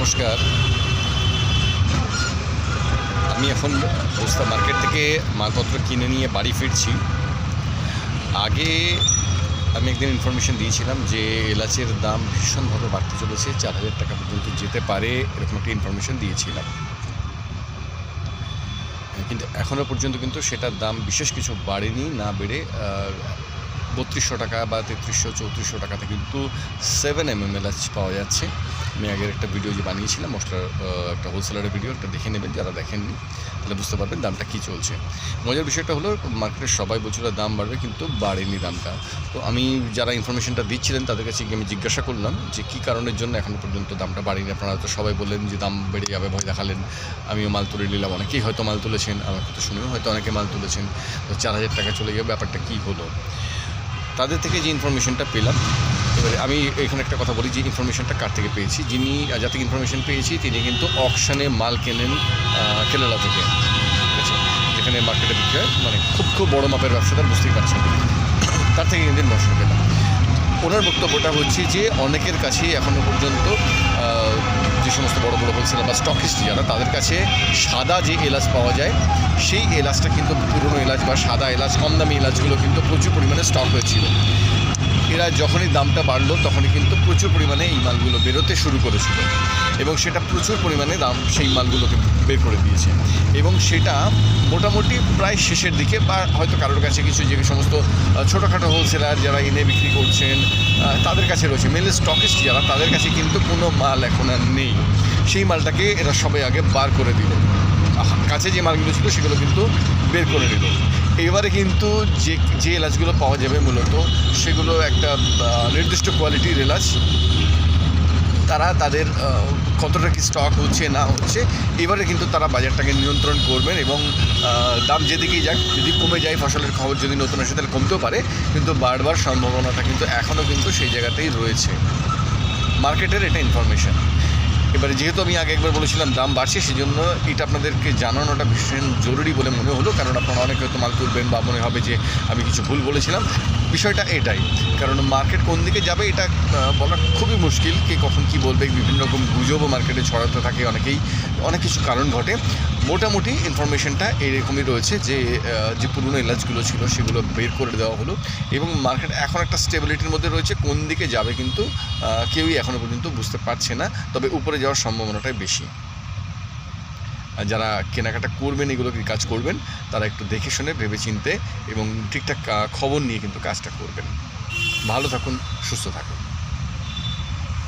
নমস্কার। আমি এখন বস্তা মার্কেট থেকে মালপত্র কিনে নিয়ে বাড়ি ফিরছি। আগে আমি একদিন ইনফরমেশন দিয়েছিলাম যে এলাচের দাম ভীষণভাবে বাড়তে চলেছে, 4,000 টাকা পর্যন্ত যেতে পারে, এরকম একটা ইনফরমেশন দিয়েছিলাম। কিন্তু এখনও পর্যন্ত কিন্তু সেটার দাম বিশেষ কিছু বাড়েনি, না বেড়ে 3200 টাকা বা 3300-3400 টাকাতে কিন্তু 7mm এলাচ পাওয়া যাচ্ছে। আমি আগের একটা ভিডিও যে বানিয়েছিলাম মশলার একটা হোলসেলারের ভিডিও, একটা দেখে নেবেন যারা দেখেননি, তাহলে বুঝতে পারবেন দামটা কী চলছে। মজার বিষয়টা হলো মার্কেটের সবাই বলছিল দাম বাড়বে, কিন্তু বাড়েনি দামটা। তো আমি যারা ইনফরমেশনটা দিচ্ছিলেন তাদের কাছে গিয়ে আমি জিজ্ঞাসা করলাম যে কী কারণের জন্য এখনও পর্যন্ত দামটা বাড়েনি। আপনারা তো সবাই বললেন যে দাম বেড়ে যাবে, ভয় দেখালেন। আমিও মাল তুলে নিলাম, অনেকেই হয়তো মাল তুলেছেন, আমার কথা শুনেও হয়তো অনেকে মাল তুলেছেন। তো 4,000 টাকা চলে যাবে, ব্যাপারটা কী হলো। তাদের থেকে যে ইনফরমেশনটা পেলাম, এবারে আমি এখানে একটা কথা বলি যে ইনফরমেশনটা কার থেকে পেয়েছি। যিনি যাতে ইনফরমেশন পেয়েছি তিনি কিন্তু অকশানে মাল কেনেন কেরালা থেকে, ঠিক আছে, যেখানে মার্কেটে বিক্রি হয়, মানে খুব বড় মাপের ব্যবসাদার, বুঝতেই পারছেন। তার থেকে কিন্তু ইনফরমেশন পেলাম। ওনার বক্তব্যটা হচ্ছে যে অনেকের কাছেই এখনও পর্যন্ত যে সমস্ত বড় বড় হোলসেলার বা স্টকিস্ট যারা, তাদের কাছে সাদা যে এলাচ পাওয়া যায় সেই এলাচটা কিন্তু পুরনো এলাচ বা সাদা এলাচ, কম দামি এলাচগুলো কিন্তু প্রচুর পরিমাণে স্টক হয়েছিল। এরা যখনই দামটা বাড়লো তখনই কিন্তু প্রচুর পরিমাণে এই মালগুলো বেরোতে শুরু করেছিল, এবং সেটা প্রচুর পরিমাণে দাম সেই মালগুলোকে বের করে দিয়েছে। এবং সেটা মোটামুটি প্রায় শেষের দিকে, বা হয়তো কারোর কাছে কিছু যে সমস্ত ছোটোখাটো হোলসেলার যারা এনে বিক্রি করছেন তাদের কাছে রয়েছে, মেনলি স্টকিস্ট যারা, তাদের কাছে কিন্তু কোনো মাল এখন আর নেই। সেই মালটাকে এরা সবাই আগে বার করে দিল, কাছে যে মালগুলো ছিল সেগুলো কিন্তু বের করে নিল। এবারে কিন্তু যে এলাচগুলো পাওয়া যাবে মূলত সেগুলো একটা নির্দিষ্ট কোয়ালিটির এলাচ। তারা তাদের কতটা কি স্টক হচ্ছে না হচ্ছে এবারে কিন্তু তারা বাজারটাকে নিয়ন্ত্রণ করবেন, এবং দাম যেদিকেই যাক, যদি কমে যায়, ফসলের খবর যদি নতুন আসে তাহলে কমতেও পারে, কিন্তু বাড়বার সম্ভাবনাটা কিন্তু এখনও কিন্তু সেই জায়গাতেই রয়েছে। মার্কেটের এটা ইনফরমেশান। এবারে যেহেতু আমি আগে একবার বলেছিলাম দাম বাড়ছে, সেই জন্য এটা আপনাদেরকে জানানোটা ভীষণ জরুরি বলে মনে হলো, কারণ আপনারা অনেকে হয়তো মাল তুলবেন বা মনে হবে যে আমি কিছু ভুল বলেছিলাম। বিষয়টা এটাই, কারণ মার্কেট কোন দিকে যাবে এটা বলা খুবই মুশকিল, কে কখন কি বলবে, বিভিন্ন রকম গুজবও মার্কেটে ছড়াতে থাকে, অনেক কিছু কারণ ঘটে। মোটামুটি ইনফরমেশনটা এইরকমই রয়েছে যে পুরনো এলাচগুলো ছিল সেগুলো বের করে দেওয়া হলো, এবং মার্কেট এখন একটা স্টেবিলিটির মধ্যে রয়েছে। কোন দিকে যাবে কিন্তু কেউই এখনও পর্যন্ত বুঝতে পারছে না, তবে উপরে যাওয়ার সম্ভাবনাটাই বেশি। আর যারা কেনাকাটা করবেন, এগুলো কি কাজ করবেন, তারা একটু দেখে শুনে ভেবে চিনতে এবং ঠিকঠাক খবর নিয়ে কিন্তু কাজটা করবেন। ভালো থাকুন, সুস্থ থাকুন।